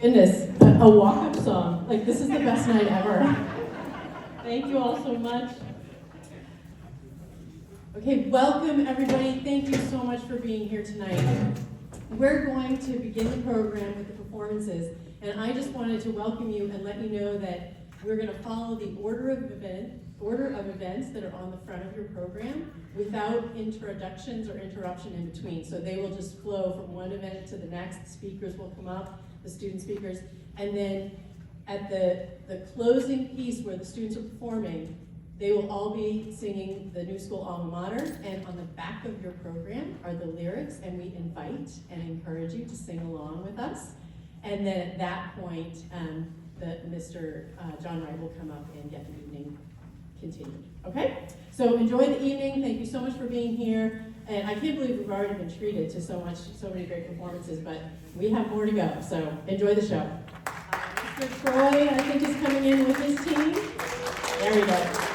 Goodness, a walk-up song. Like, this is the best night ever. Thank you all so much. Okay, welcome everybody. Thank you so much for being here tonight. We're going to begin the program with the performances, and I just wanted to welcome you and let you know that we're going to follow the order of events that are on the front of your program without introductions or interruption in between. So they will just flow from one event to the next. The speakers will come up, the student speakers, and then at the closing piece where the students are performing, they will all be singing the New School Alma Mater, and on the back of your program are the lyrics, and we invite and encourage you to sing along with us. And then at that point, Mr. John Wright will come up and get the evening continued. Okay? So enjoy the evening. Thank you so much for being here. And I can't believe we've already been treated to so many great performances, but we have more to go. So enjoy the show. Mr. Troy, I think, is coming in with his team. There we go.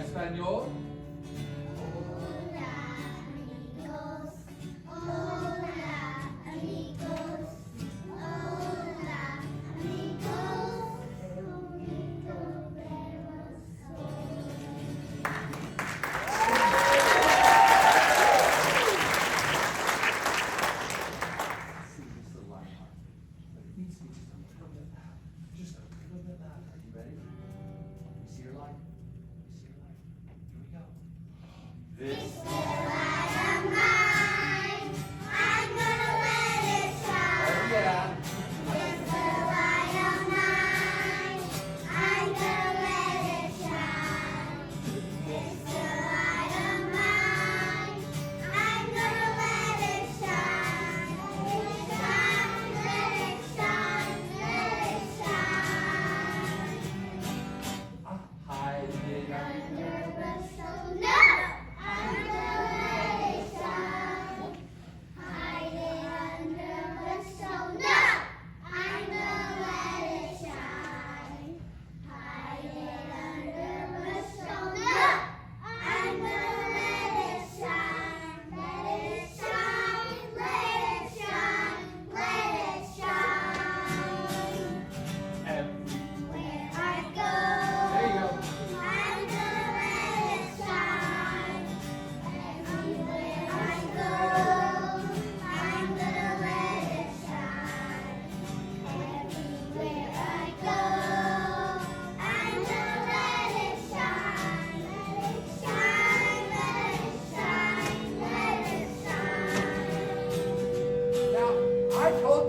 Español.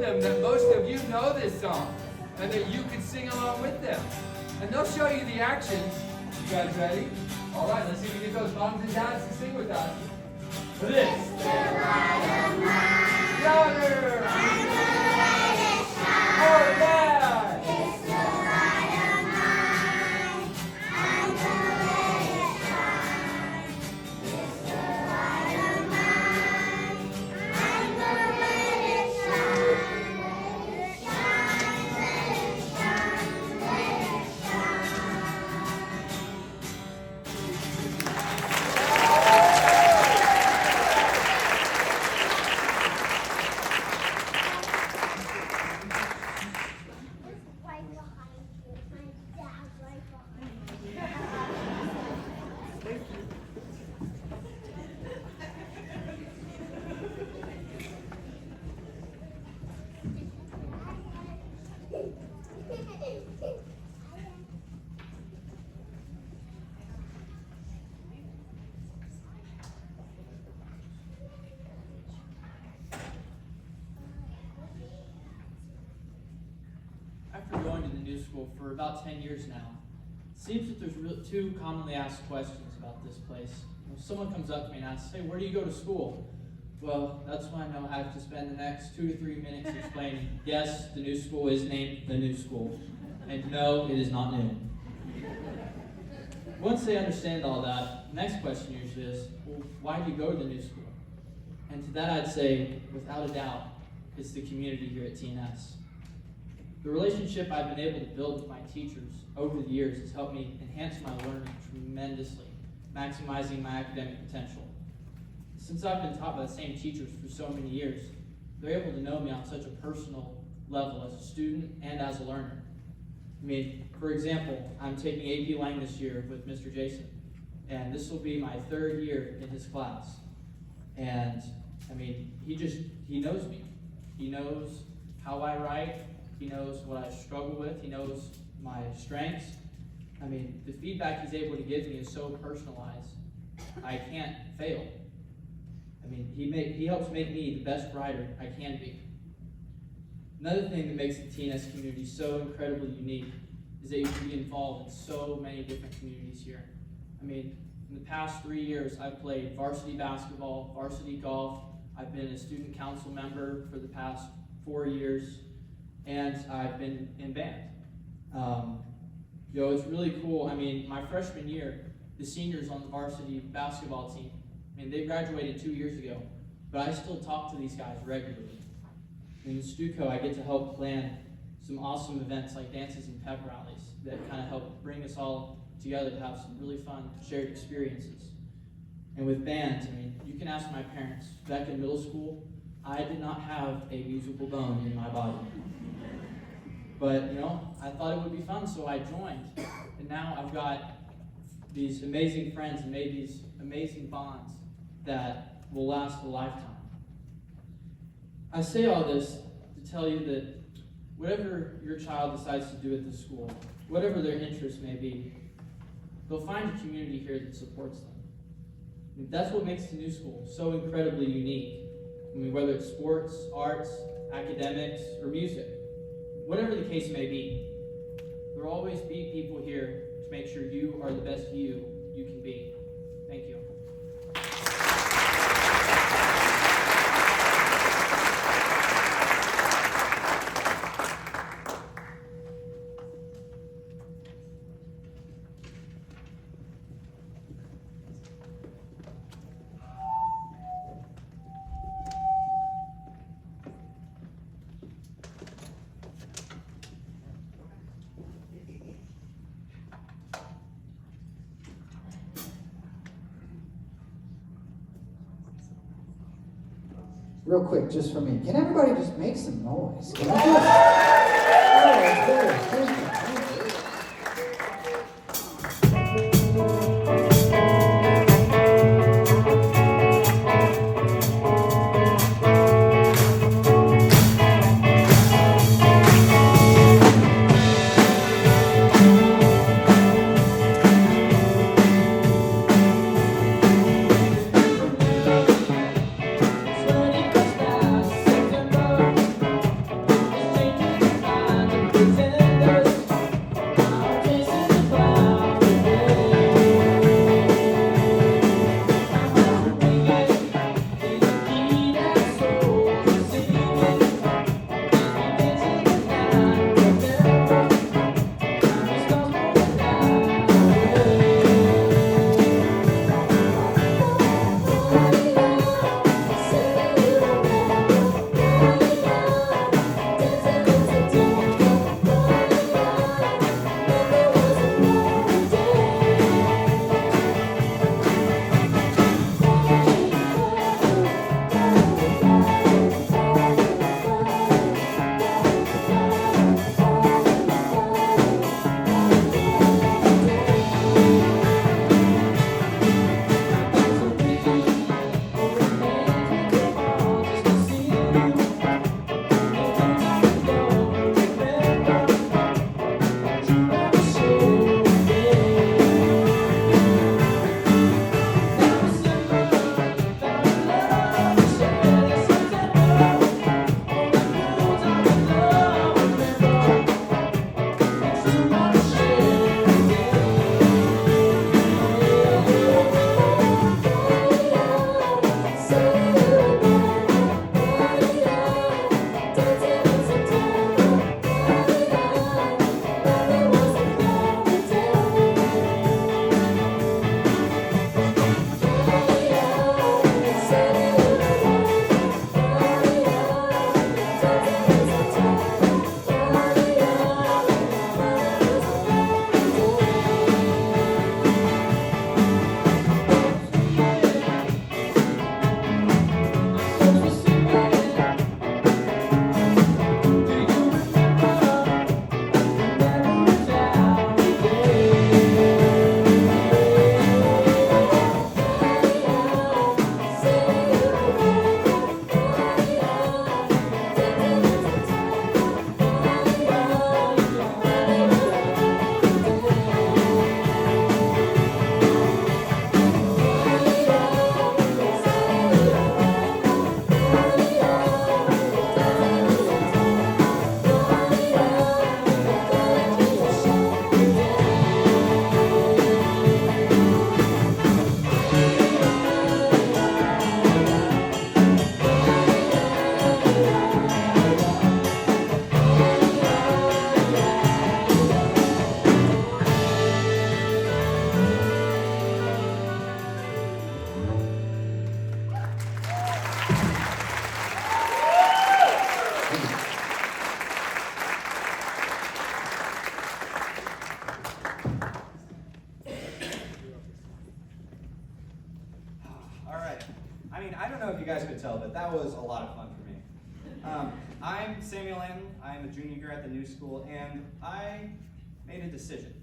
That most of you know this song and that you can sing along with them. And they'll show you the actions. You guys ready? All right, let's see if we can get those moms and dads to sing with us. This. It's the light of mine. Louder. I'm gonna let it shine. Oh, yeah. It's the light of mine. I'm gonna let it shine. It's the light of mine. I'm gonna let it shine. going to the new school for about 10 years now. It seems that there's two commonly asked questions about this place. When someone comes up to me and asks, hey, where do you go to school? Well, that's when I know I have to spend the next 2 to 3 minutes explaining, yes, the new school is named the new school, and no, it is not new. Once they understand all that, the next question usually is, well, why do you go to the new school? And to that I'd say, without a doubt, it's the community here at TNS. The relationship I've been able to build with my teachers over the years has helped me enhance my learning tremendously, maximizing my academic potential. Since I've been taught by the same teachers for so many years, they're able to know me on such a personal level as a student and as a learner. I mean, for example, I'm taking AP Lang this year with Mr. Jason, and this will be my 3rd year in his class. And I mean, he knows me. He knows how I write. He knows what I struggle with. He knows my strengths. I mean, the feedback he's able to give me is so personalized, I can't fail. I mean, he helps make me the best writer I can be. Another thing that makes the TNS community so incredibly unique is that you can be involved in so many different communities here. I mean, in the past 3 years, I've played varsity basketball, varsity golf. I've been a student council member for the past 4 years, and I've been in band. It's really cool. I mean, my freshman year, the seniors on the varsity basketball team, I mean, they graduated 2 years ago, but I still talk to these guys regularly. In Stuco, I get to help plan some awesome events like dances and pep rallies that kind of help bring us all together to have some really fun shared experiences. And with bands, I mean, you can ask my parents. Back in middle school, I did not have a musical bone in my body. But, I thought it would be fun, so I joined. And now I've got these amazing friends and made these amazing bonds that will last a lifetime. I say all this to tell you that whatever your child decides to do at this school, whatever their interests may be, they'll find a community here that supports them. And that's what makes the new school so incredibly unique. I mean, whether it's sports, arts, academics, or music, whatever the case may be, there will always be people here to make sure you are the best you can be. Thank you. Real quick, just for me. Can everybody just make some noise? Can we just... Oh, cool. Thank you. September is changing. tell, but that was a lot of fun for me. I'm Samuel Anton. I'm a junior here at the new school, and I made a decision.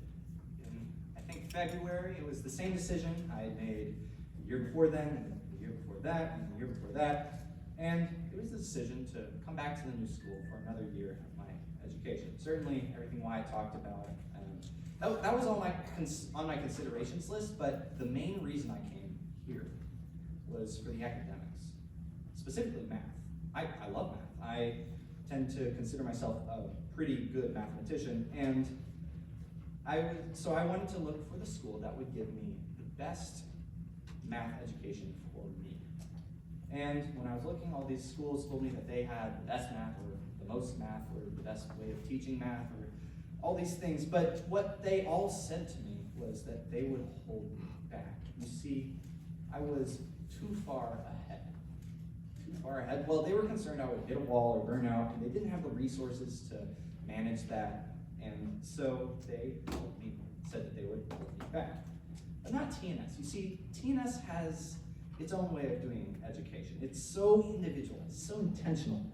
In, I think, February. It was the same decision I had made the year before then, and the year before that, and the year before that. And it was the decision to come back to the new school for another year of my education. Certainly, everything Wyatt talked about, that was on my considerations list, but the main reason I came here was for the academics, specifically math. I love math. I tend to consider myself a pretty good mathematician, and so I wanted to look for the school that would give me the best math education for me. And when I was looking, all these schools told me that they had the best math, or the most math, or the best way of teaching math, or all these things, but what they all said to me was that they would hold me back. You see, I was too far ahead. Too far ahead. Well, they were concerned I would hit a wall or burn out, and they didn't have the resources to manage that, and so they told me, said that they would hold me back. But not TNS. You see, TNS has its own way of doing education. It's so individualized, so intentional.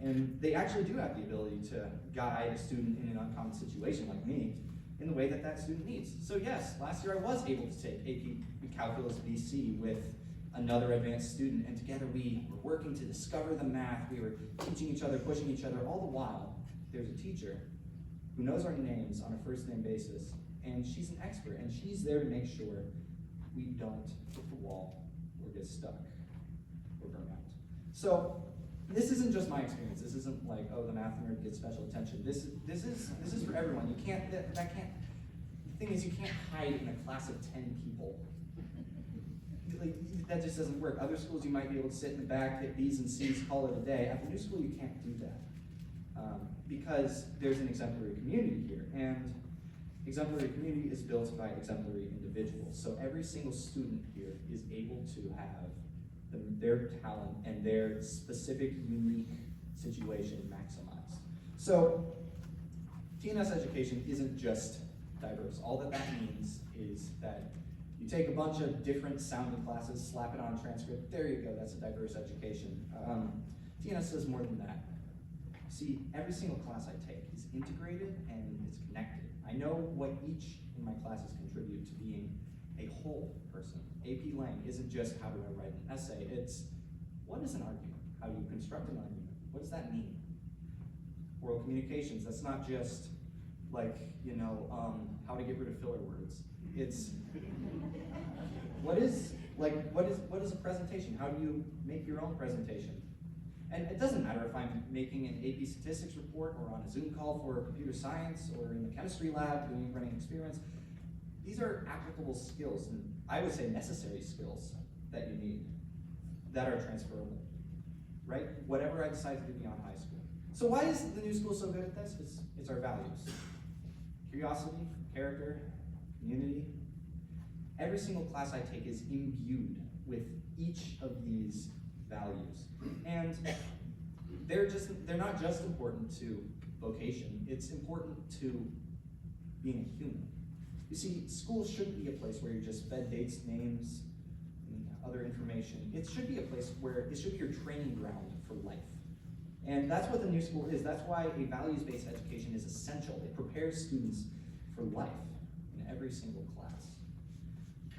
And they actually do have the ability to guide a student in an uncommon situation like me in the way that that student needs. So yes, last year I was able to take AP Calculus BC with another advanced student, and together we were working to discover the math. We were teaching each other, pushing each other. All the while, there's a teacher who knows our names on a first name basis, and she's an expert, and she's there to make sure we don't hit the wall or get stuck or burn out. So this isn't just my experience. This isn't like, oh, the math nerd gets special attention. This is for everyone. You can't, the thing is, you can't hide in a class of 10 people. Like, that just doesn't work. Other schools, you might be able to sit in the back, hit B's and C's, call it a day. At the new school, you can't do that because there's an exemplary community here, and exemplary community is built by exemplary individuals. So every single student here is able to have their talent and their specific, unique situation maximized. So TNS education isn't just diverse. All that means is that you take a bunch of different sounding classes, slap it on a transcript, there you go, that's a diverse education. TNS does more than that. See, every single class I take is integrated and it's connected. I know what each in my classes contribute to being a whole person. AP Lang isn't just how do I write an essay, it's what is an argument? How do you construct an argument? What does that mean? Oral communications, that's not just like, how to get rid of filler words. It's what is a presentation? How do you make your own presentation? And it doesn't matter if I'm making an AP statistics report or on a Zoom call for computer science or in the chemistry lab running experiments. These are applicable skills, and I would say necessary skills that you need that are transferable, right? Whatever I decide to do beyond high school. So why is the new school so good at this? It's our values. Curiosity, character, community. Every single class I take is imbued with each of these values. And they're not just important to vocation, it's important to being a human. You see, school shouldn't be a place where you're just fed dates, names, and other information. It should be a place where it should be your training ground for life. And that's what the new school is. That's why a values-based education is essential. It prepares students for life in every single class.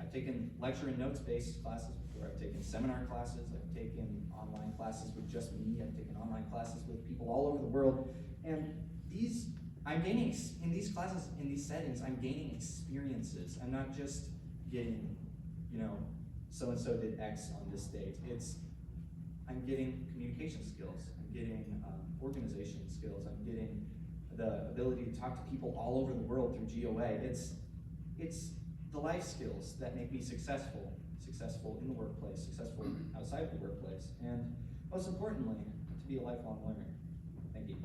I've taken lecture and notes-based classes before. I've taken seminar classes. I've taken online classes with just me. I've taken online classes with people all over the world. And I'm gaining, in these classes, in these settings, I'm gaining experiences. I'm not just getting, so-and-so did X on this date. I'm getting communication skills. I'm getting organization skills. I'm getting the ability to talk to people all over the world through GOA. It's the life skills that make me successful in the workplace, successful outside of the workplace, and most importantly, to be a lifelong learner. Thank you.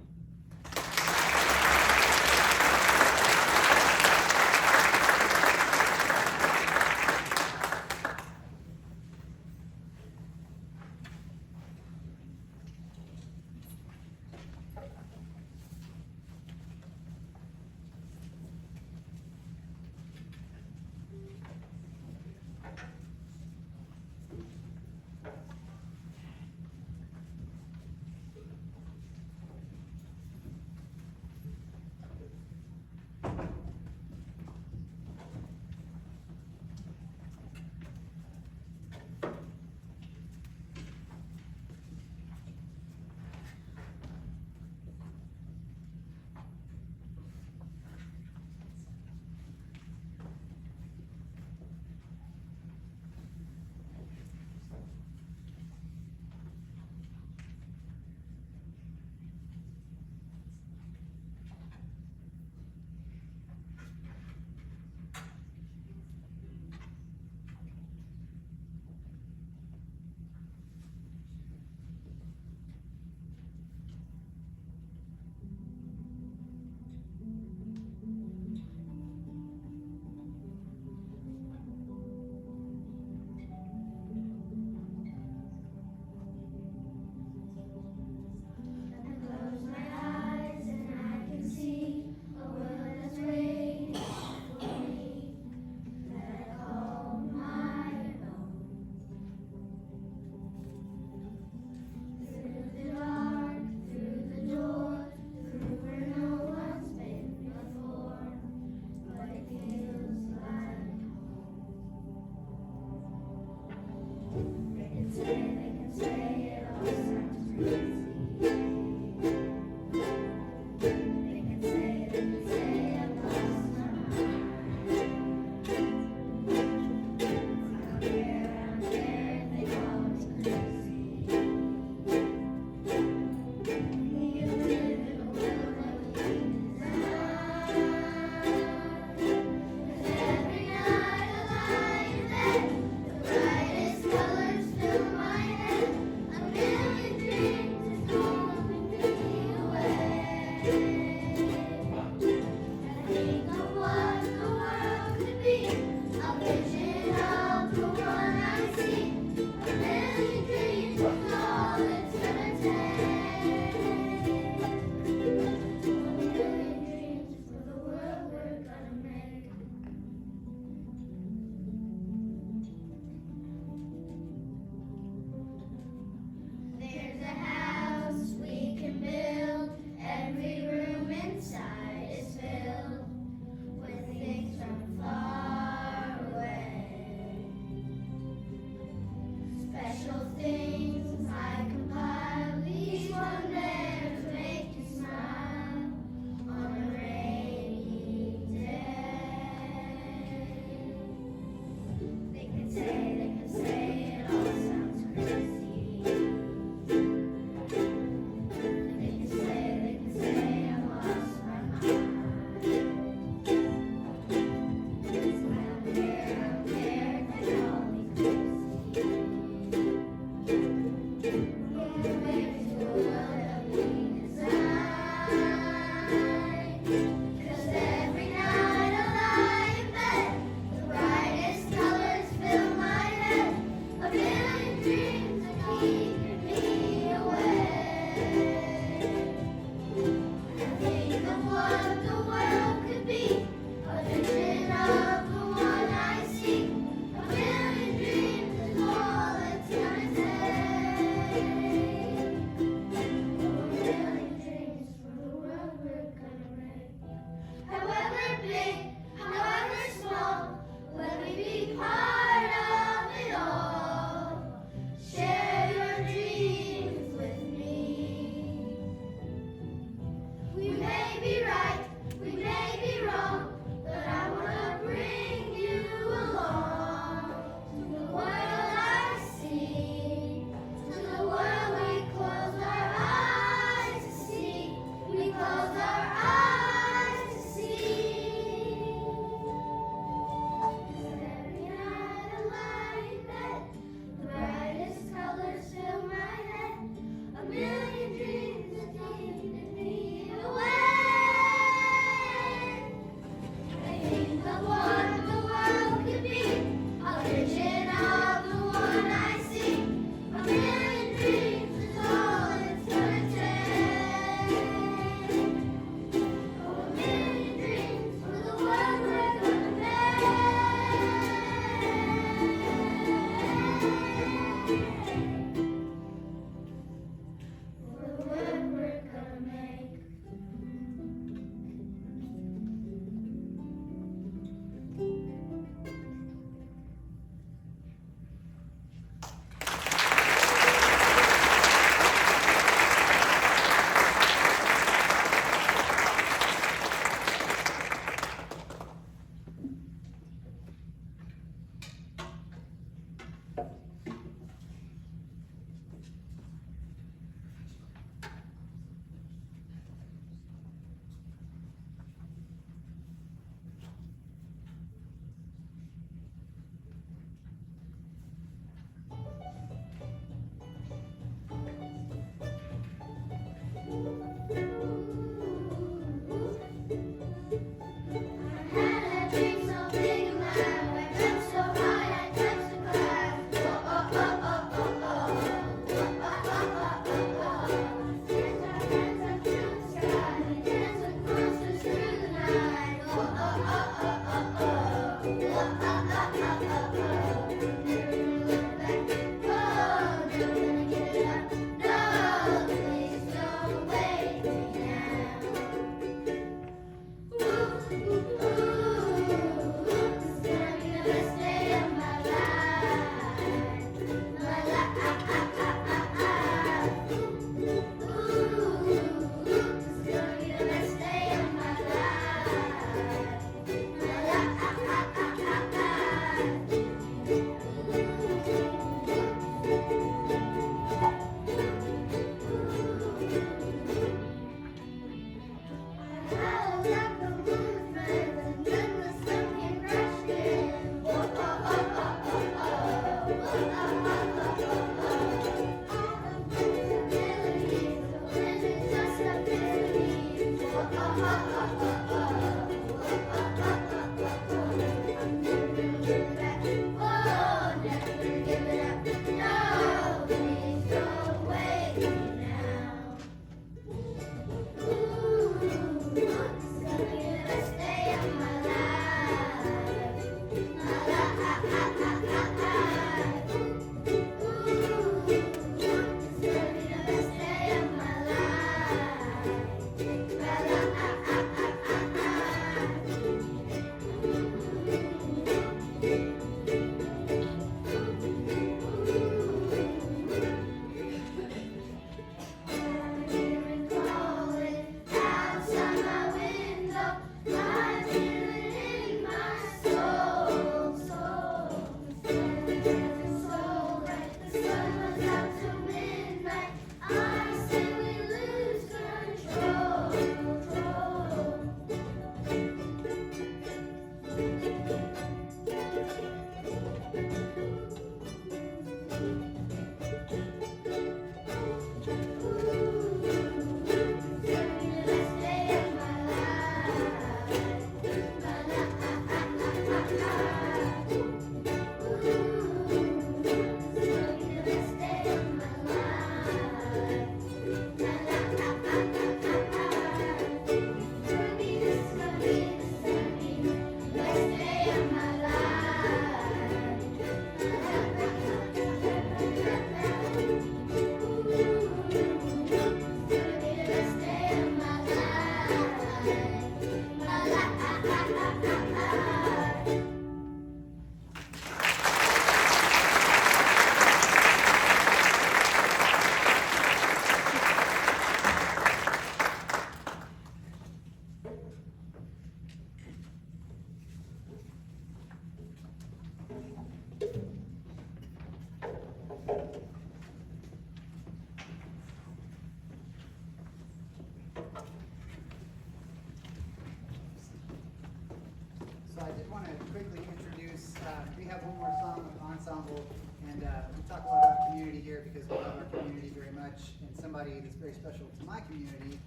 So I did want to quickly introduce, we have one more song with Ensemble, and we talk a lot about community here because we love our community very much, and somebody that's very special to my community,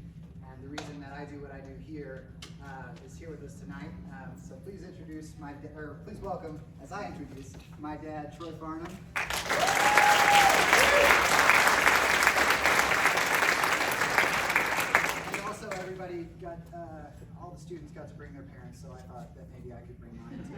and the reason that I do what I do here is here with us tonight. So please introduce please welcome, as I introduce, my dad, Troy Farnham. And also everybody got, all the students got to bring their parents, so I thought that maybe I could bring mine too.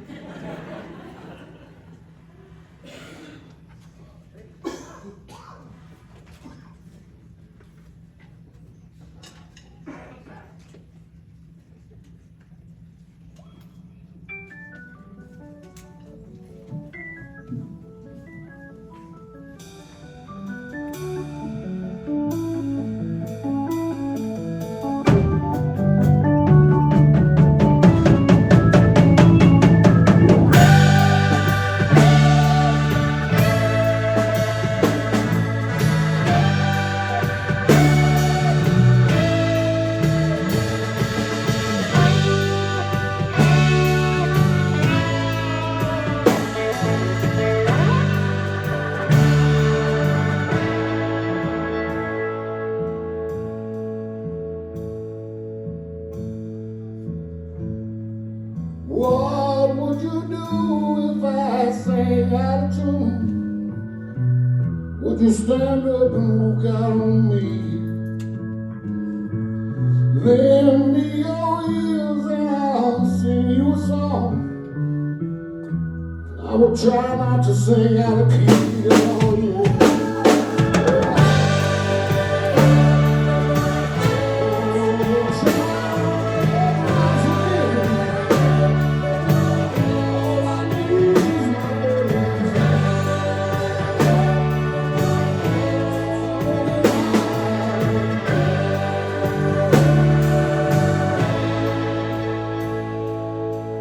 What would you do if I sang out of tune? Would you stand up and look out on me? Lend me your ears and I'll sing you a song. I will try not to sing out of key. Oh, yeah.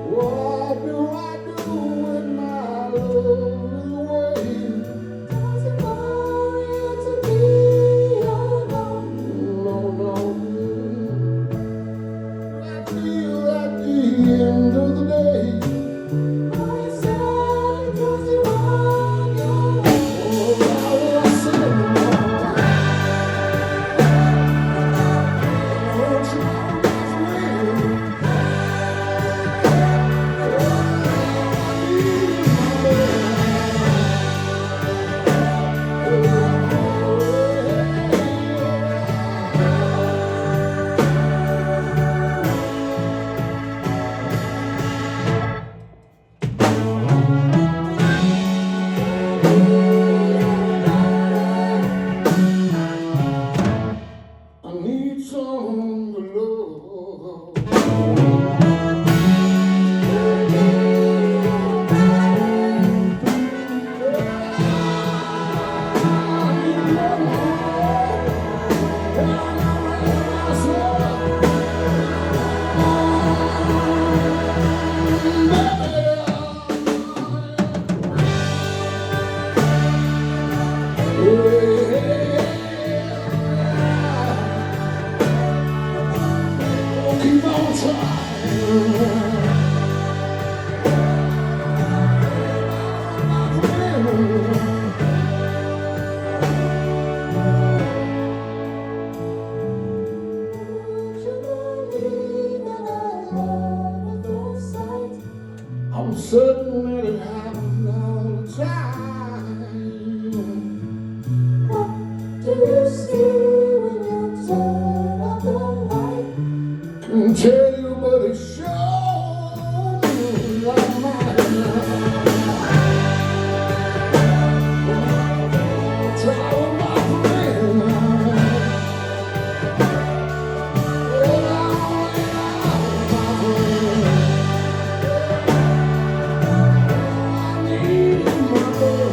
What do I do when my love is away? I'm certain that it happens all the time. What do you see when you turn up the light? Can't tell you, but it sure feels like mine. Try with my friend. Oh, my friend. I need my friend.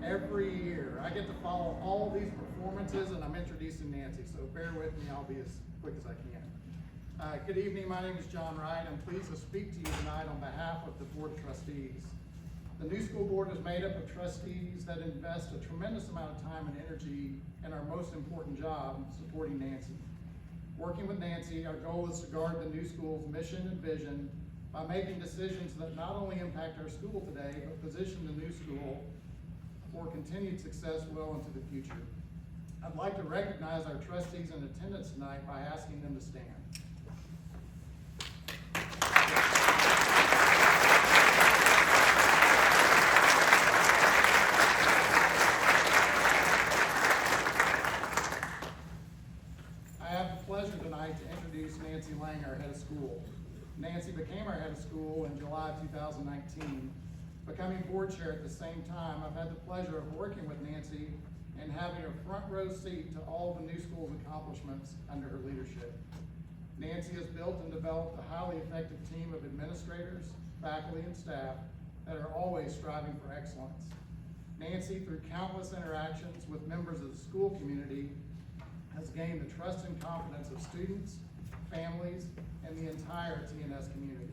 every year. I get to follow all these performances, and I'm introducing Nancy, so bear with me, I'll be as quick as I can. Good evening, my name is John Wright. I'm pleased to speak to you tonight on behalf of the Board of Trustees. The new school board is made up of trustees that invest a tremendous amount of time and energy in our most important job, supporting Nancy. Working with Nancy, our goal is to guard the new school's mission and vision by making decisions that not only impact our school today, but position the new school for continued success well into the future. I'd like to recognize our trustees in attendance tonight by asking them to stand. Nancy Lang, our head of school. Nancy became our head of school in July of 2019. Becoming board chair at the same time, I've had the pleasure of working with Nancy and having a front row seat to all the new school's accomplishments under her leadership. Nancy has built and developed a highly effective team of administrators, faculty, and staff that are always striving for excellence. Nancy, through countless interactions with members of the school community, has gained the trust and confidence of students, families, and the entire TNS community.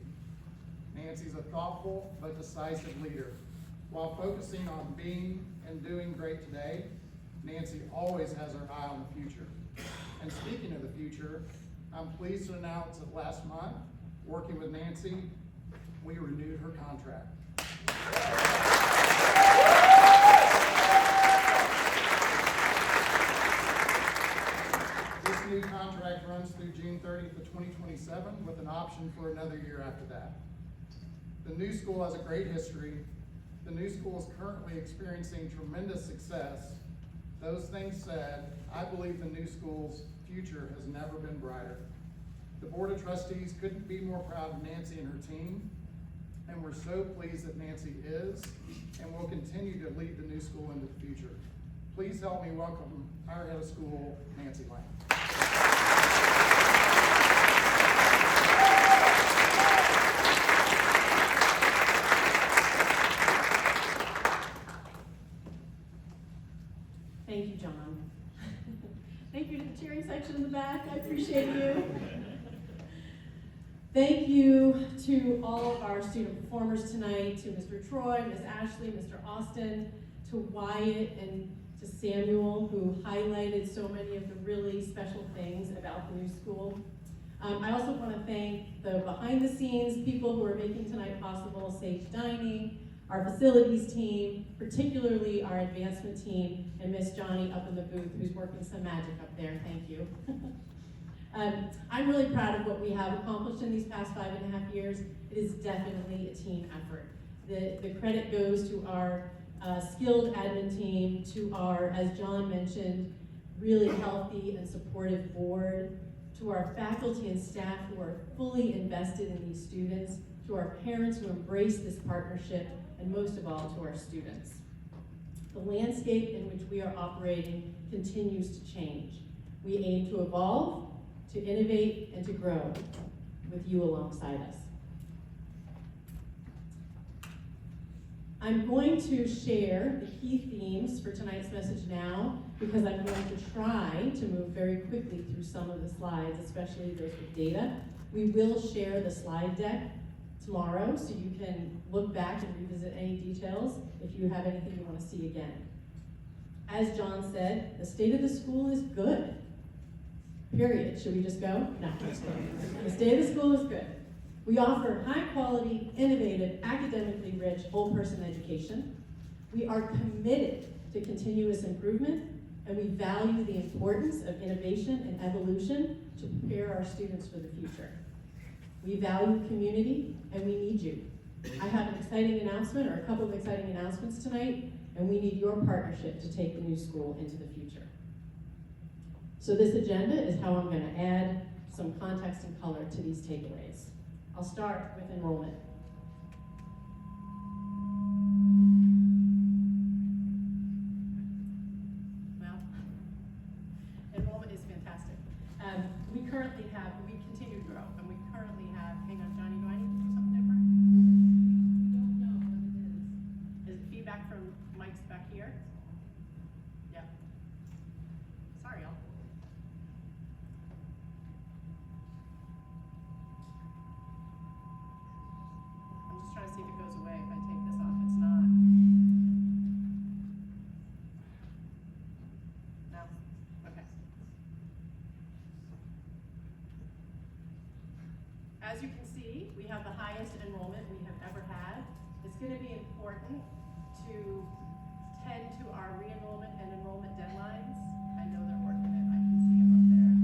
Nancy's a thoughtful but decisive leader. While focusing on being and doing great today, Nancy always has her eye on the future. And speaking of the future, I'm pleased to announce that last month, working with Nancy, we renewed her contract. This new contract runs through June 30th of 2027 with an option for another year after that. The new school has a great history. The new school is currently experiencing tremendous success. Those things said, I believe the new school's future has never been brighter. The Board of Trustees couldn't be more proud of Nancy and her team, and we're so pleased that Nancy is and will continue to lead the new school into the future. Please help me welcome our head of school, Nancy Lang. Thank you, John. Thank you to the cheering section in the back. I appreciate you. Thank you to all of our student performers tonight, to Mr. Troy, Ms. Ashley, Mr. Austin, to Wyatt, and to Samuel, who highlighted so many of the really special things about the new school. I also want to thank the behind-the-scenes people who are making tonight possible, Sage Dining, our facilities team, particularly our advancement team, and Miss Johnny up in the booth, who's working some magic up there. Thank you. I'm really proud of what we have accomplished in these past 5.5 years. It is definitely a team effort. The credit goes to our skilled admin team, to our, as John mentioned, really healthy and supportive board, to our faculty and staff who are fully invested in these students, to our parents who embrace this partnership, and most of all, to our students. The landscape in which we are operating continues to change. We aim to evolve, to innovate, and to grow with you alongside us. I'm going to share the key themes for tonight's message now, because I'm going to try to move very quickly through some of the slides, especially those with data. We will share the slide deck tomorrow, so you can look back and revisit any details if you have anything you want to see again. As John said, the state of the school is good. Period. Should we just go? No, just kidding. The state of the school is good. We offer high quality, innovative, academically rich, whole person education. We are committed to continuous improvement, and we value the importance of innovation and evolution to prepare our students for the future. We value community, and we need you. I have an exciting announcement, or a couple of exciting announcements tonight, and we need your partnership to take the new school into the future. So this agenda is how I'm going to add some context and color to these takeaways. I'll start with enrollment. Well, enrollment is fantastic. We continue to grow, and we currently have, hang on, Johnny, do I need to do something different? I don't know what it is. Is it feedback from mics back here? as you can see, we have the highest enrollment we have ever had. It's going to be important to tend to our re-enrollment and enrollment deadlines. I know they're working it. I can see them up there.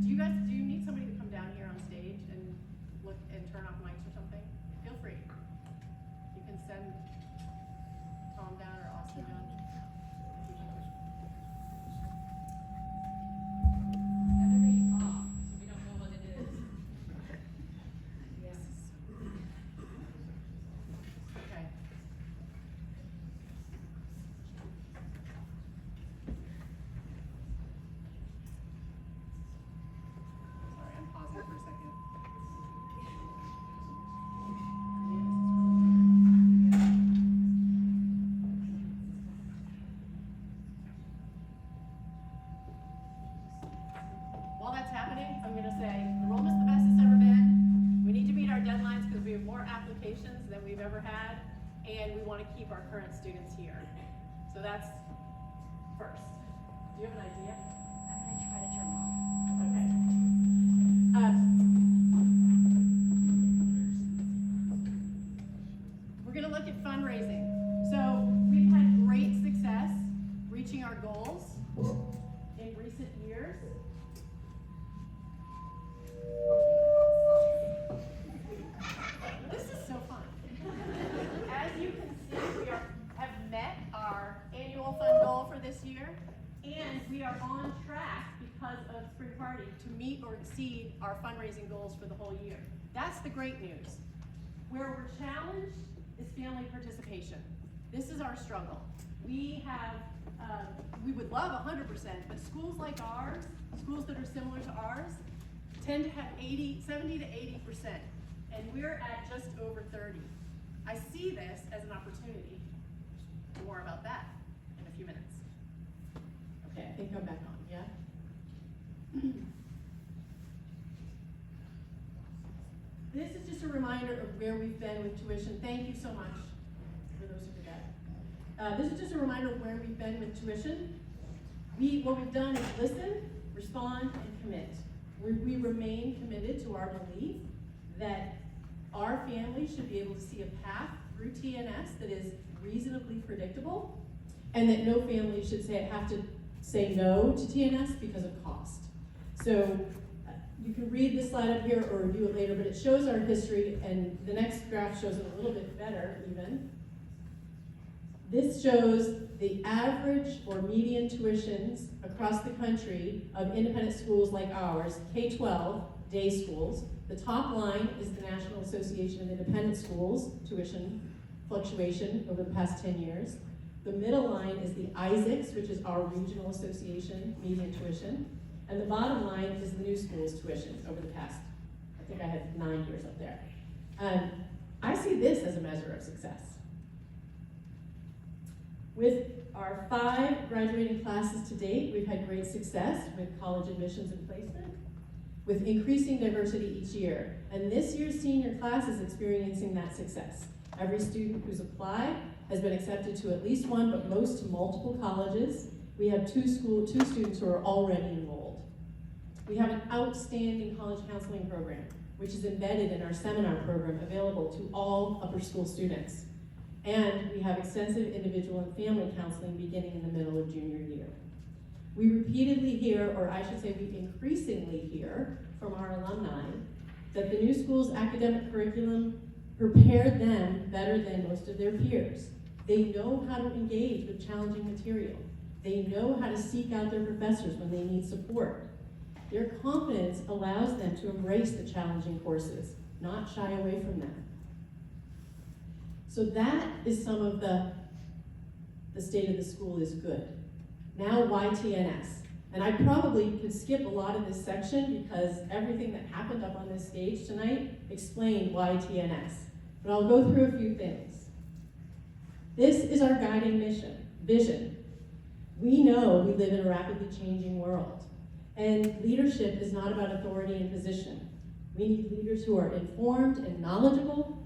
Do you need somebody to come down here on stage and look and turn off mics or something? Feel free. You can send Tom down or Austin down. Everybody's off, so we don't know what it is. Yes. Okay. Sorry, I'm pausing for a second. While that's happening, I'm gonna say, enrollment's the best it's ever been. We need to meet our deadlines because we have more applications than we've ever had, and we wanna keep our current students here. So that's first. Do you have an idea? I'm gonna try to turn them off. Okay. We're gonna look at fundraising. So we've had great success reaching our goals in recent years. This is so fun. As you can see, we have met our annual fund goal for this year, and we are on track because of Spring Party to meet or exceed our fundraising goals for the whole year. That's the great news. Where we're challenged is family participation. This is our struggle. We have, we would love 100%, but schools like ours, schools that are similar to ours, tend to have 70 to 80%, and we're at just over 30. I see this as an opportunity. More about that in a few minutes. Okay, I think I'm back on, yeah? This is just a reminder of where we've been with tuition. Thank you so much for those who forgot. This is just a reminder of where we've been with tuition. What we've done is listen, respond, and commit. We remain committed to our belief that our family should be able to see a path through TNS that is reasonably predictable, and that no family should have to say no to TNS because of cost. So you can read this slide up here or review it later, but it shows our history, and the next graph shows it a little bit better even. This shows the average or median tuitions across the country of independent schools like ours, K-12, day schools. The top line is the National Association of Independent Schools tuition fluctuation over the past 10 years. The middle line is the ISACs, which is our regional association median tuition. And the bottom line is the new schools tuition over the past, I think I had 9 years up there. I see this as a measure of success. With our 5 graduating classes to date, we've had great success with college admissions and placement, with increasing diversity each year. And this year's senior class is experiencing that success. Every student who's applied has been accepted to at least one, but most to multiple colleges. We have two students who are already enrolled. We have an outstanding college counseling program, which is embedded in our seminar program available to all upper school students. And we have extensive individual and family counseling beginning in the middle of junior year. We repeatedly hear, or I should say we increasingly hear from our alumni, that the new school's academic curriculum prepared them better than most of their peers. They know how to engage with challenging material. They know how to seek out their professors when they need support. Their confidence allows them to embrace the challenging courses, not shy away from them. So that is some of the state of the school is good. Now, why TNS? And I probably could skip a lot of this section because everything that happened up on this stage tonight explained why TNS. But I'll go through a few things. This is our guiding vision. We know we live in a rapidly changing world, and leadership is not about authority and position. We need leaders who are informed and knowledgeable.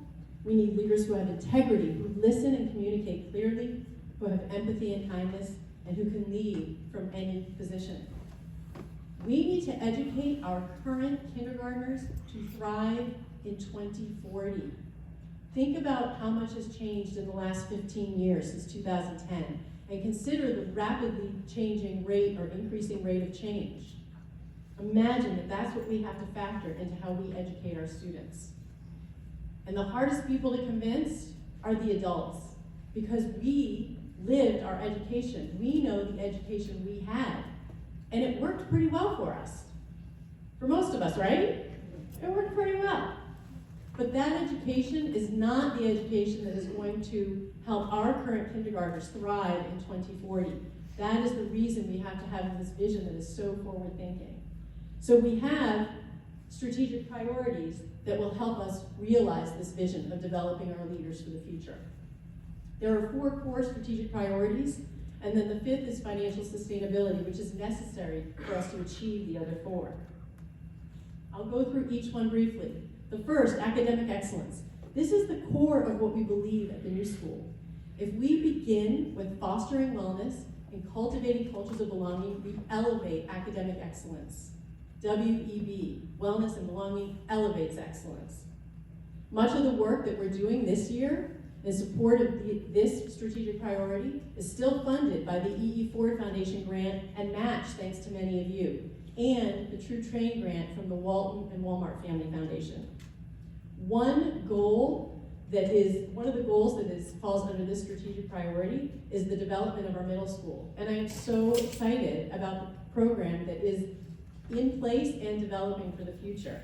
We need leaders who have integrity, who listen and communicate clearly, who have empathy and kindness, and who can lead from any position. We need to educate our current kindergartners to thrive in 2040. Think about how much has changed in the last 15 years since 2010, and consider the rapidly changing rate or increasing rate of change. Imagine that that's what we have to factor into how we educate our students. And the hardest people to convince are the adults, because we lived our education. We know the education we had, and it worked pretty well for us. For most of us, right? It worked pretty well. But that education is not the education that is going to help our current kindergartners thrive in 2040. That is the reason we have to have this vision that is so forward-thinking. So we have strategic priorities that will help us realize this vision of developing our leaders for the future. There are 4 core strategic priorities, and then the 5th is financial sustainability, which is necessary for us to achieve the other 4. I'll go through each one briefly. The first, academic excellence. This is the core of what we believe at the New School. If we begin with fostering wellness and cultivating cultures of belonging, we elevate academic excellence. WEB, wellness and belonging, elevates excellence. Much of the work that we're doing this year in support of this strategic priority is still funded by the E.E. Ford Foundation grant and matched thanks to many of you, and the True Train grant from the Walton and Walmart Family Foundation. One of the goals that falls under this strategic priority is the development of our middle school. And I am so excited about the program that is in place and developing for the future.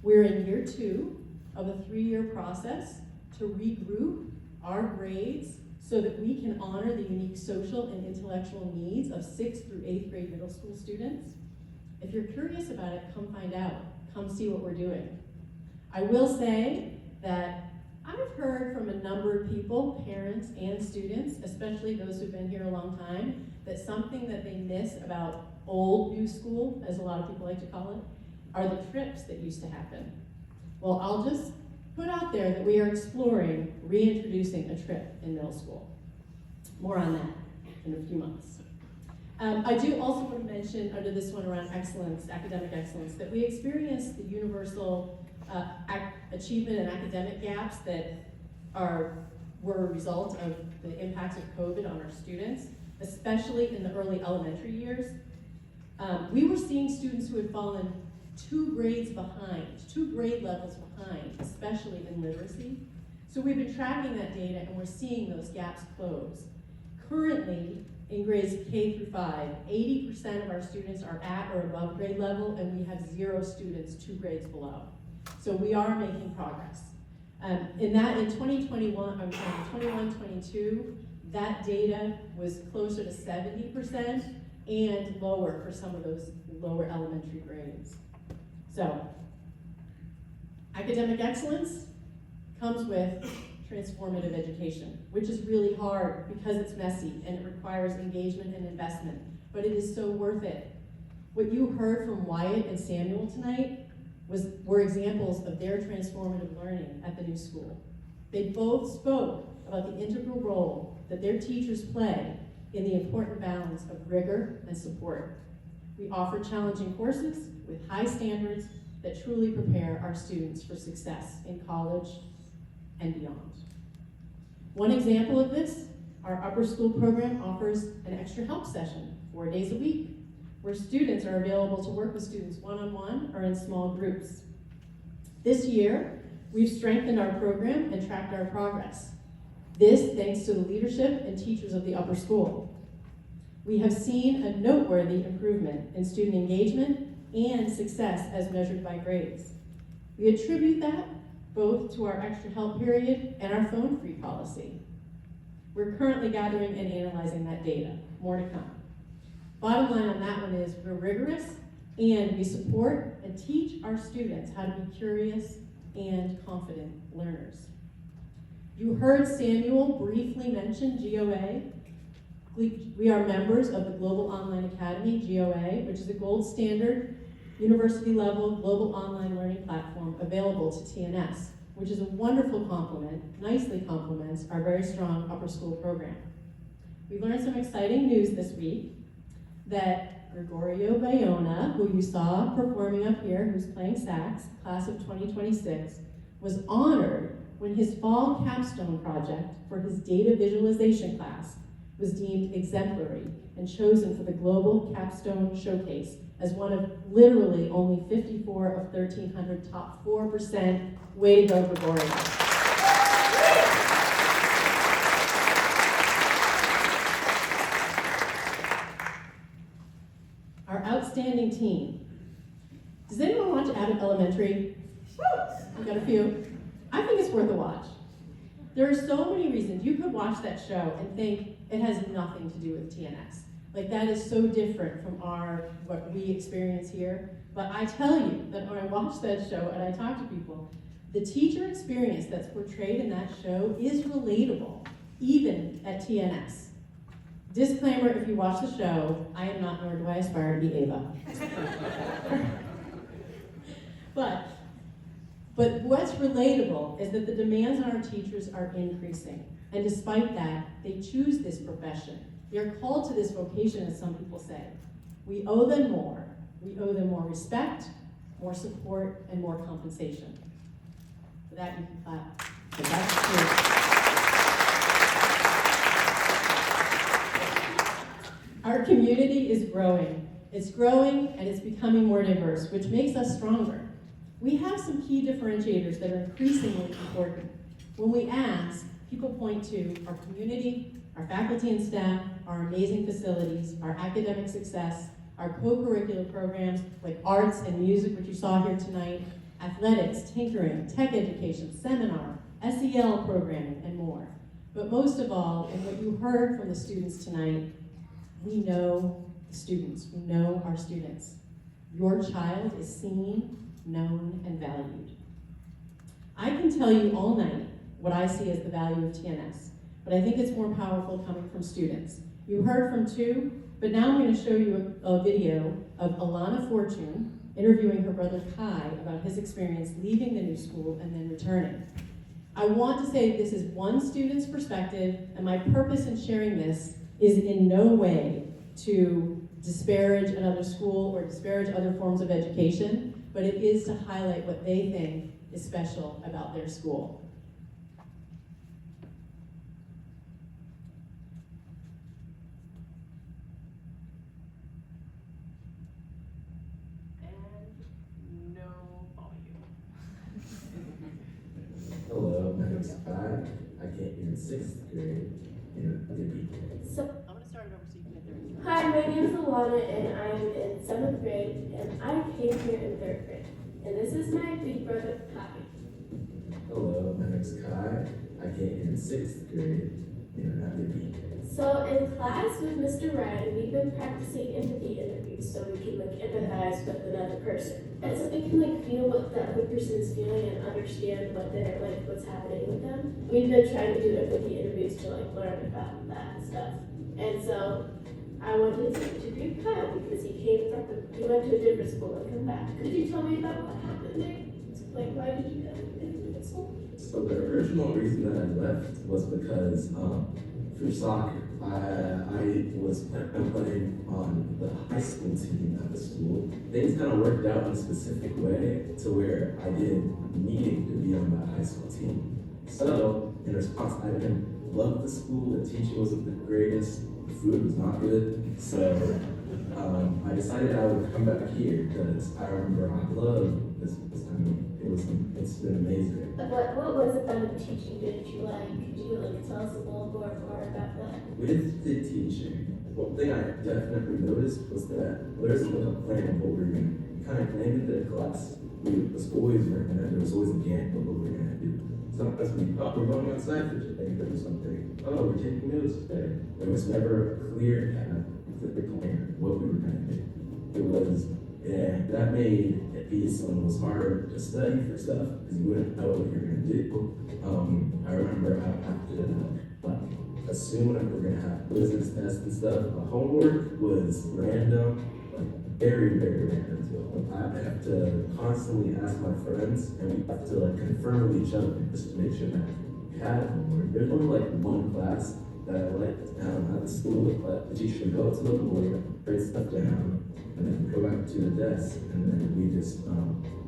We're in year 2 of a 3-year process to regroup our grades so that we can honor the unique social and intellectual needs of 6th through 8th grade middle school students. If you're curious about it, come find out. Come see what we're doing. I will say that I've heard from a number of people, parents and students, especially those who've been here a long time, that something that they miss about old New School, as a lot of people like to call it, are the trips that used to happen. Well, I'll just put out there that we are exploring reintroducing a trip in middle school. More on that in a few months. I do also want to mention under this one around excellence, academic excellence, that we experienced the universal achievement and academic gaps that were a result of the impacts of COVID on our students, especially in the early elementary years. We were seeing students who had fallen 2 grades behind, 2 grade levels behind, especially in literacy. So we've been tracking that data and we're seeing those gaps close. Currently, in grades K through 5, 80% of our students are at or above grade level, and we have 0 students 2 grades below. So we are making progress. In 2021-22, that data was closer to 70% and lower for some of those lower elementary grades. So, academic excellence comes with transformative education, which is really hard because it's messy and it requires engagement and investment, but it is so worth it. What you heard from Wyatt and Samuel tonight were examples of their transformative learning at the New School. They both spoke about the integral role that their teachers play in the important balance of rigor and support. We offer challenging courses with high standards that truly prepare our students for success in college and beyond. One example of this, our upper school program offers an extra help session 4 days a week, where students are available to work with students one-on-one or in small groups. This year, we've strengthened our program and tracked our progress. This thanks to the leadership and teachers of the upper school. We have seen a noteworthy improvement in student engagement and success as measured by grades. We attribute that both to our extra help period and our phone-free policy. We're currently gathering and analyzing that data. More to come. Bottom line on that one is we're rigorous and we support and teach our students how to be curious and confident learners. You heard Samuel briefly mention GOA. We are members of the Global Online Academy, GOA, which is a gold standard, university-level global online learning platform available to TNS, which is a wonderful complement, nicely complements our very strong upper school program. We learned some exciting news this week that Gregorio Bayona, who you saw performing up here, who's playing sax, class of 2026, was honored when his fall capstone project for his data visualization class was deemed exemplary and chosen for the Global Capstone Showcase as one of literally only 54 of 1,300 top 4%. Way to go, Gregorio. Our outstanding team. Does anyone watch Abbott Elementary? I've got a few. I think it's worth a watch. There are so many reasons. You could watch that show and think it has nothing to do with TNS. Like, that is so different from what we experience here. But I tell you that when I watch that show and I talk to people, the teacher experience that's portrayed in that show is relatable, even at TNS. Disclaimer, if you watch the show, I am not, nor do I aspire to be Ava. But what's relatable is that the demands on our teachers are increasing. And despite that, they choose this profession. They're called to this vocation, as some people say. We owe them more. We owe them more respect, more support, and more compensation. For that, you can clap. But that's true. Our community is growing. It's growing and it's becoming more diverse, which makes us stronger. We have some key differentiators that are increasingly important. When we ask, people point to our community, our faculty and staff, our amazing facilities, our academic success, our co-curricular programs like arts and music, which you saw here tonight, athletics, tinkering, tech education, seminar, SEL programming, and more. But most of all, and what you heard from the students tonight, we know the students, we know our students. Your child is seen, known, and valued. I can tell you all night what I see as the value of TNS, but I think it's more powerful coming from students. You heard from two, but now I'm going to show you a video of Alana Fortune interviewing her brother Kai about his experience leaving the new school and then returning. I want to say this is one student's perspective, and my purpose in sharing this is in no way to disparage another school or disparage other forms of education, but it is to highlight what they think is special about their school. And no volume. Hello, my name is Kai. I came here in 6th grade in Libby. I'm going to start it over so you can get there. Hi, my name is Alana and I'm in 7th grade and I came here in 3rd grade. And this is my big brother, Kai. Hello, my name is Kai. I came here in 6th grade in Libby. So in class with Mr. Ryan, we've been practicing empathy interviews so we can empathize with another person. And so we can feel what the other person is feeling and understand what they're what's happening with them. We've been trying to do empathy interviews to learn about that stuff. And so I wanted to interview Kyle because he went to a different school and come back. Could you tell me about what happened there? Why did you go to a different school? So the original reason that I left was because for soccer, I was playing on the high school team at the school. Things kind of worked out in a specific way to where I didn't need to be on that high school team. So in response, I didn't love the school. The teaching wasn't the greatest. The food was not good. So I decided I would come back here because I remember I loved this time. It's been amazing. What was it about the teaching didn't you like? Could you tell us a little more about that? With the teaching, one thing I definitely noticed was that there isn't a plan of what we were going to do. We kind of planned into the class. It was always written, and there was always a game of what we were going to do. Sometimes we thought we were going outside for today, there was something, oh, we're taking notes today. There was never a clear kind of plan of what we were going to do. It was, and that made it be almost harder to study for stuff because you wouldn't know what you're going to do. I remember I have to assume that we're going to have quizzes, tests, and stuff. My homework was random, very, very random too. I have to constantly ask my friends, and we have to confirm with each other just to make sure that we had homework. There's only one class that I liked at the school, but the teacher would go to the board, write stuff down, and then go back to the desk, and then we just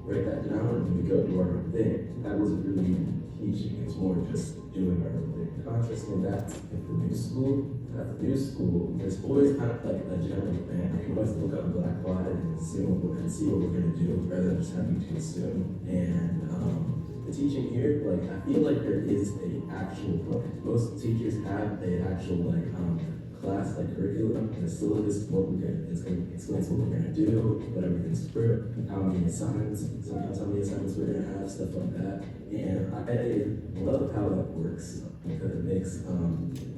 write that down and we go do our own thing. That wasn't really teaching, it's more just doing our own thing. Contrasting that with the new school, at the new school, there's always kind of like a general plan. We always look up a black flag and see what we're gonna do rather than just having to assume. And the teaching here, like I feel like there is a actual plan. Most teachers have a actual class like curriculum and a syllabus of what it's gonna explain what we're gonna do, what everything's for, how many assignments, sometimes how many assignments we're gonna have, stuff like that. And I love how that works because it makes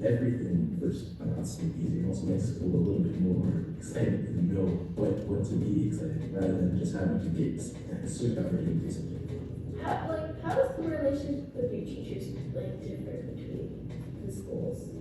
everything first easier. It also makes school a little bit more exciting because you know what to be excited rather than just having to get super covered into something. How is the relationship with your teachers different between the schools?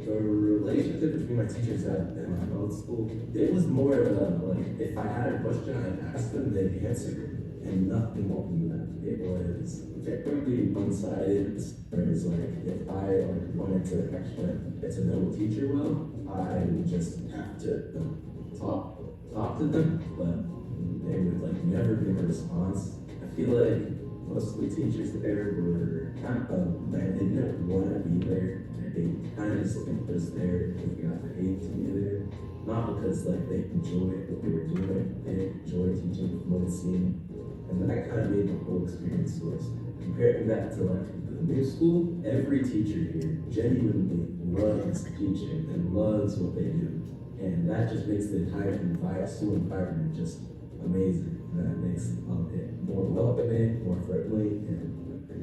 The relationship between my teachers at my old school, it was more like if I had a question, I'd ask them, they'd answer, and nothing more than that. It was very one-sided. Whereas if I wanted to actually get to know a teacher well, I would just have to talk to them, but they would never give a response. I feel like mostly teachers there were kind of they didn't want to be there. They kind of just was there because they got paid to be there, not because they enjoyed what they were doing. They enjoyed teaching fluency, and that kind of made the whole experience worse. Comparing that to the new school, every teacher here genuinely loves teaching and loves what they do, and that just makes the entire school environment just amazing. That makes it more welcoming, more friendly, and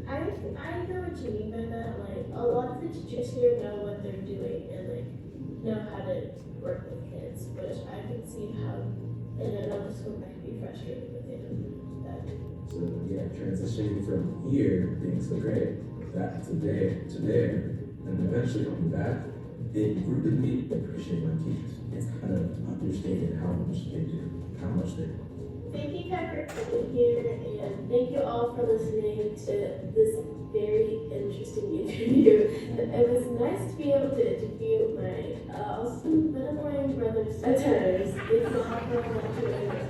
I know what you mean by that. A lot of the teachers here know what they're doing and know how to work with kids, but I can see how in another school might be frustrating if they don't do that. so yeah, transitioning from here being so great back to there, and eventually coming back, it rooted me to appreciate my teachers. It's kind of understated how much they do, how much they do. Thank you, Tucker, for being here, and thank you all for listening to this very interesting interview. It was nice to be able to interview my awesome but annoying brothers at times. It's not for much of it.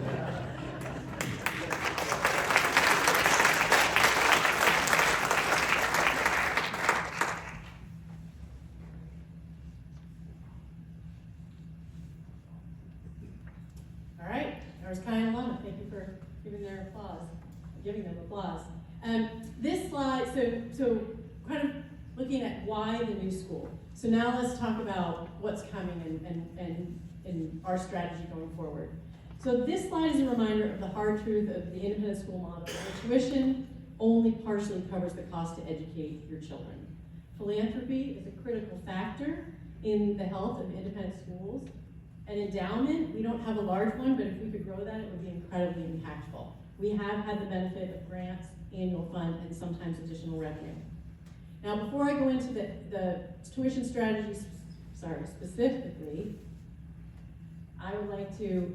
All right, that was Kai and Lana. Thank you for giving them applause. This slide, so kind of looking at why the new school. So now let's talk about what's coming and our strategy going forward. So this slide is a reminder of the hard truth of the independent school model. Where tuition only partially covers the cost to educate your children. Philanthropy is a critical factor in the health of independent schools. An endowment, we don't have a large one, but if we could grow that, it would be incredibly impactful. We have had the benefit of grants, annual fund, and sometimes additional revenue. Now, before I go into the tuition strategies, specifically, I would like to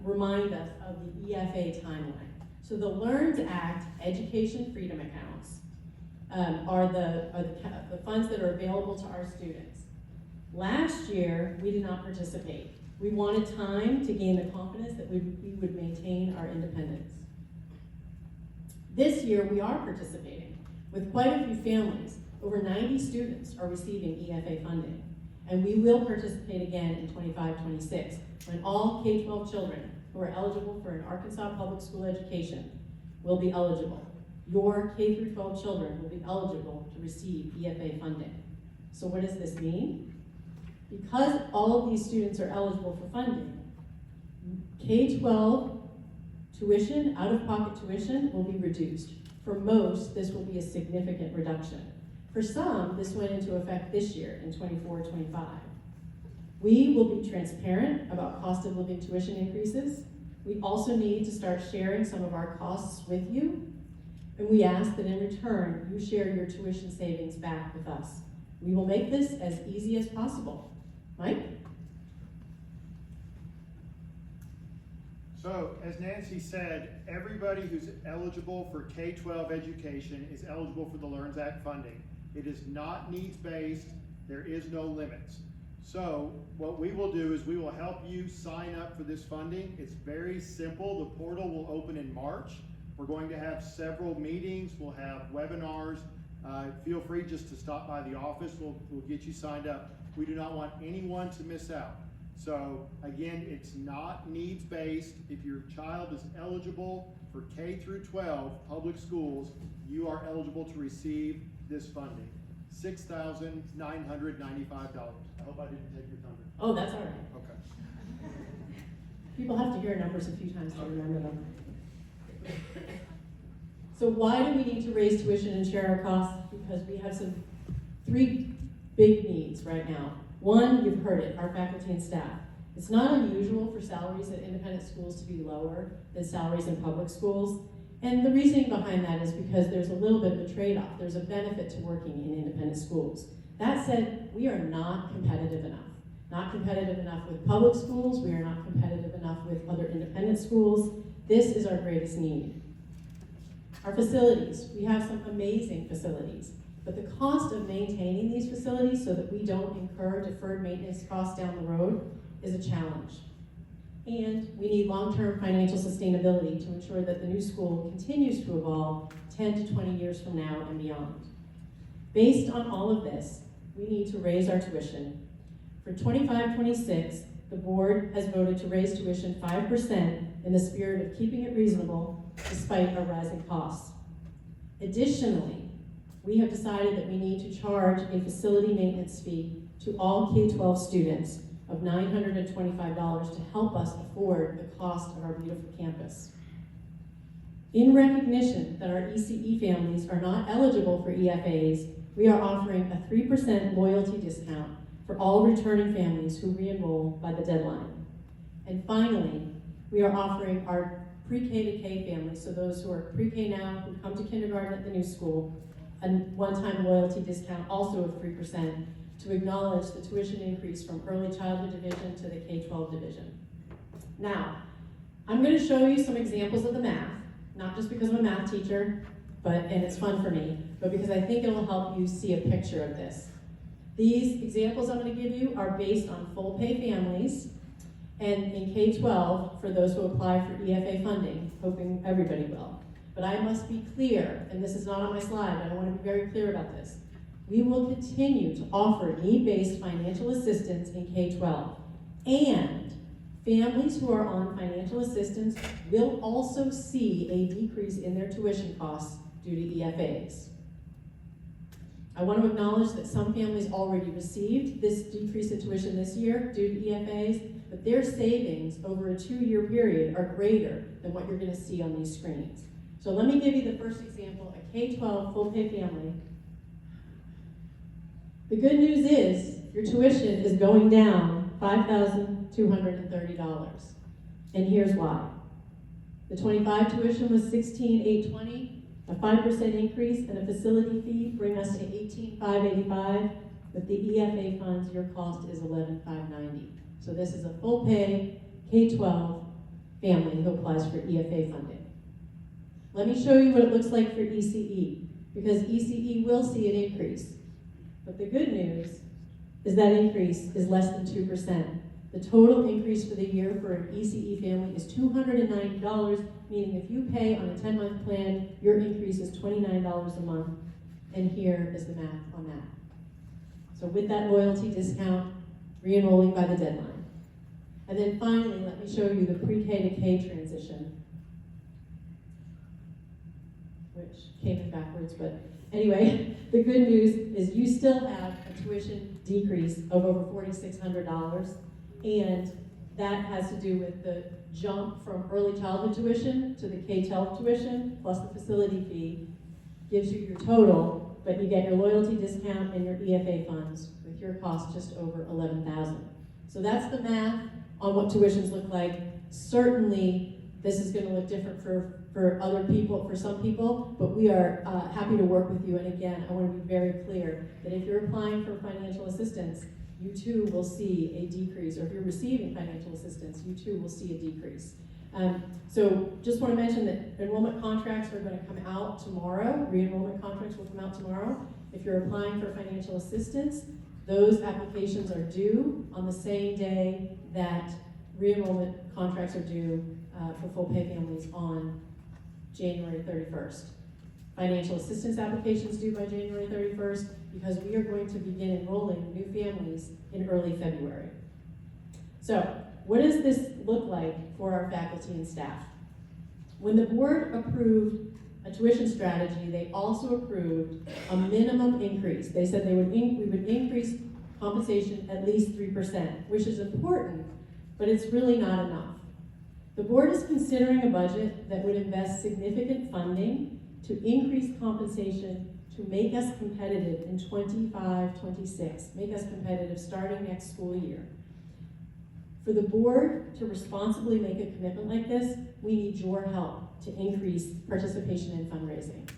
remind us of the EFA timeline. So the LEARNS Act Education Freedom Accounts are the funds that are available to our students. Last year, we did not participate. We wanted time to gain the confidence that we would maintain our independence. This year, we are participating with quite a few families. Over 90 students are receiving EFA funding, and we will participate again in 25-26 when all K-12 children who are eligible for an Arkansas public school education will be eligible. Your K-12 children will be eligible to receive EFA funding. So what does this mean? Because all of these students are eligible for funding, K-12 tuition, out-of-pocket tuition, will be reduced. For most, this will be a significant reduction. For some, this went into effect this year in 24-25. We will be transparent about cost of living tuition increases. We also need to start sharing some of our costs with you, and we ask that in return, you share your tuition savings back with us. We will make this as easy as possible. Mike? So, as Nancy said, everybody who's eligible for K-12 education is eligible for the LEARNS Act funding. It is not needs-based, there is no limits. So, what we will do is we will help you sign up for this funding. It's very simple. The portal will open in March. We're going to have several meetings, we'll have webinars. Feel free just to stop by the office, we'll get you signed up. We do not want anyone to miss out. So again, it's not needs-based. If your child is eligible for K through 12 public schools, you are eligible to receive this funding, $6,995. I hope I didn't take your thunder. Oh, that's all right. Okay. People have to hear numbers a few times to remember them. So why do we need to raise tuition and share our costs? Because we have three big needs right now. One, you've heard it, our faculty and staff. It's not unusual for salaries at independent schools to be lower than salaries in public schools. And the reasoning behind that is because there's a little bit of a trade-off. There's a benefit to working in independent schools. That said, we are not competitive enough. Not competitive enough with public schools. We are not competitive enough with other independent schools. This is our greatest need. Our facilities, we have some amazing facilities, but the cost of maintaining these facilities so that we don't incur deferred maintenance costs down the road is a challenge. And we need long-term financial sustainability to ensure that the new school continues to evolve 10 to 20 years from now and beyond. Based on all of this, we need to raise our tuition. For 25-26, the board has voted to raise tuition 5% in the spirit of keeping it reasonable despite our rising costs. Additionally, we have decided that we need to charge a facility maintenance fee to all K-12 students of $925 to help us afford the cost of our beautiful campus. In recognition that our ECE families are not eligible for EFAs, we are offering a 3% loyalty discount for all returning families who re-enroll by the deadline. And finally, we are offering our pre-K to K families, so those who are pre-K now, who come to kindergarten at the new school, a one-time loyalty discount also of 3% to acknowledge the tuition increase from early childhood division to the K-12 division. Now, I'm going to show you some examples of the math, not just because I'm a math teacher, and it's fun for me, but because I think it'll help you see a picture of this. These examples I'm going to give you are based on full pay families, and in K-12 for those who apply for EFA funding, hoping everybody will. But I must be clear, and this is not on my slide, but I want to be very clear about this. We will continue to offer need-based financial assistance in K-12, and families who are on financial assistance will also see a decrease in their tuition costs due to EFAs. I want to acknowledge that some families already received this decrease in tuition this year due to EFAs, but their savings over a 2-year period are greater than what you're going to see on these screens. So let me give you the first example, a K-12 full-pay family. The good news is your tuition is going down $5,230. And here's why. The 25 tuition was $16,820. A 5% increase and a facility fee bring us to $18,585. With the EFA funds, your cost is $11,590. So this is a full pay K-12 family who applies for EFA funding. Let me show you what it looks like for ECE, because ECE will see an increase. But the good news is that increase is less than 2%. The total increase for the year for an ECE family is $290, meaning if you pay on a 10-month plan, your increase is $29 a month. And here is the math on that. So with that loyalty discount, re-enrolling by the deadline. And then finally, let me show you the pre-K to K transition, which came in backwards, but anyway, the good news is you still have a tuition decrease of over $4,600, and that has to do with the jump from early childhood tuition to the K-12 tuition, plus the facility fee, gives you your total, but you get your loyalty discount and your EFA funds with your cost just over $11,000. So that's the math on what tuitions look like. Certainly, this is going to look different for other people, for some people, but we are happy to work with you. And again, I want to be very clear that if you're applying for financial assistance, you too will see a decrease, or if you're receiving financial assistance, you too will see a decrease. So just want to mention that enrollment contracts are going to come out tomorrow. Re-enrollment contracts will come out tomorrow. If you're applying for financial assistance, those applications are due on the same day that re-enrollment contracts are due for full pay families on January 31st. Financial assistance applications due by January 31st because we are going to begin enrolling new families in early February. So, what does this look like for our faculty and staff? When the board approved a tuition strategy, they also approved a minimum increase. They said we would increase compensation at least 3%, which is important, but it's really not enough. The board is considering a budget that would invest significant funding to increase compensation to make us competitive in 25-26, make us competitive starting next school year. For the board to responsibly make a commitment like this, we need your help to increase participation in fundraising.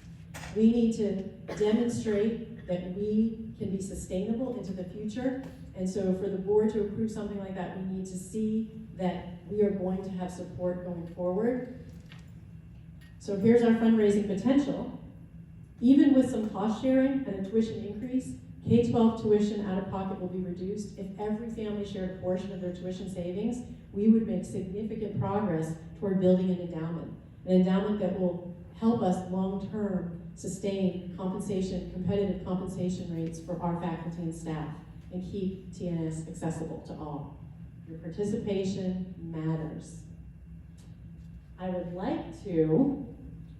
We need to demonstrate that we can be sustainable into the future, and so for the board to approve something like that, we need to see that we are going to have support going forward. So here's our fundraising potential. Even with some cost sharing and a tuition increase, K-12 tuition out of pocket will be reduced. If every family shared a portion of their tuition savings, we would make significant progress toward building an endowment that will help us long-term sustain compensation, competitive compensation rates for our faculty and staff, and keep TNS accessible to all. Your participation matters. I would like to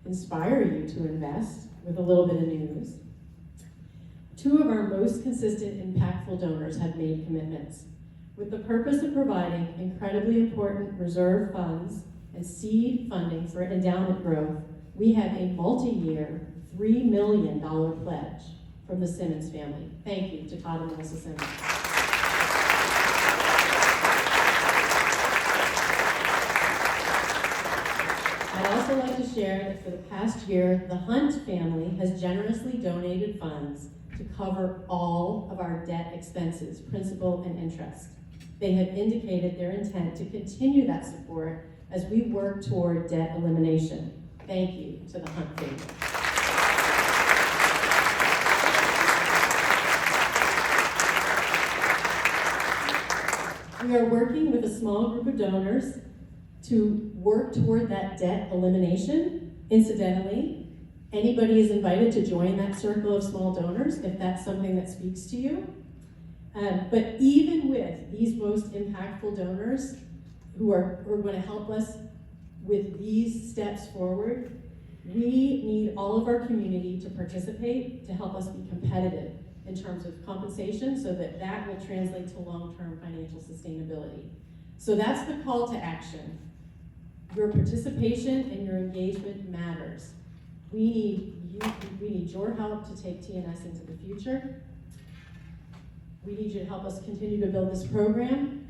inspire you to invest with a little bit of news. 2 of our most consistent, impactful donors have made commitments. With the purpose of providing incredibly important reserve funds and seed funding for endowment growth, we have a multi-year $3 million pledge from the Simmons family. Thank you to Todd and Melissa Simmons. I'd also like to share that for the past year, the Hunt family has generously donated funds to cover all of our debt expenses, principal and interest. They have indicated their intent to continue that support as we work toward debt elimination. Thank you to the Hunt family. We are working with a small group of donors to work toward that debt elimination. Incidentally, anybody is invited to join that circle of small donors if that's something that speaks to you. But even with these most impactful donors who are going to help us with these steps forward, we need all of our community to participate to help us be competitive in terms of compensation so that that will translate to long-term financial sustainability. So that's the call to action. Your participation and your engagement matters. We need your help to take TNS into the future. We need you to help us continue to build this program.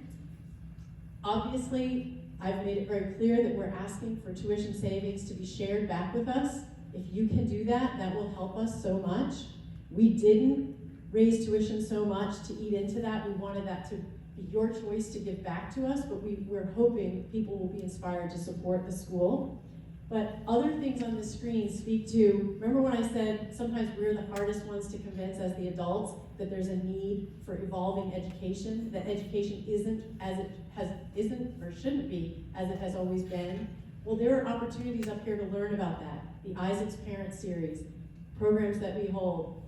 Obviously, I've made it very clear that we're asking for tuition savings to be shared back with us. If you can do that, that will help us so much. We didn't raise tuition so much to eat into that. We wanted that to be your choice to give back to us, but we're hoping people will be inspired to support the school. But other things on the screen speak to, remember when I said sometimes we're the hardest ones to convince as the adults that there's a need for evolving education, that education isn't or shouldn't be as it has always been? Well, there are opportunities up here to learn about that. The Isaac's Parent Series, programs that we hold,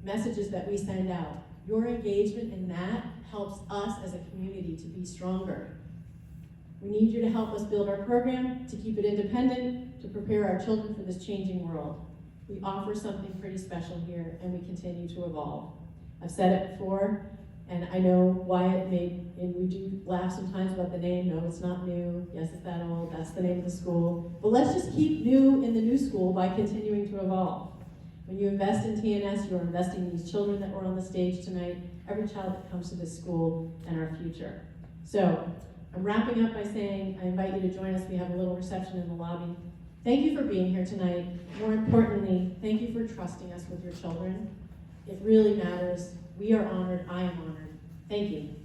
messages that we send out. Your engagement in that helps us as a community to be stronger. We need you to help us build our program, to keep it independent, to prepare our children for this changing world. We offer something pretty special here, and we continue to evolve. I've said it before, and I know Wyatt and we do laugh sometimes about the name. No, it's not new. Yes, it's that old. That's the name of the school. But let's just keep new in the new school by continuing to evolve. When you invest in TNS, you're investing in these children that were on the stage tonight, every child that comes to this school, and our future. So, I'm wrapping up by saying I invite you to join us. We have a little reception in the lobby. Thank you for being here tonight. More importantly, thank you for trusting us with your children. It really matters. We are honored. I am honored. Thank you.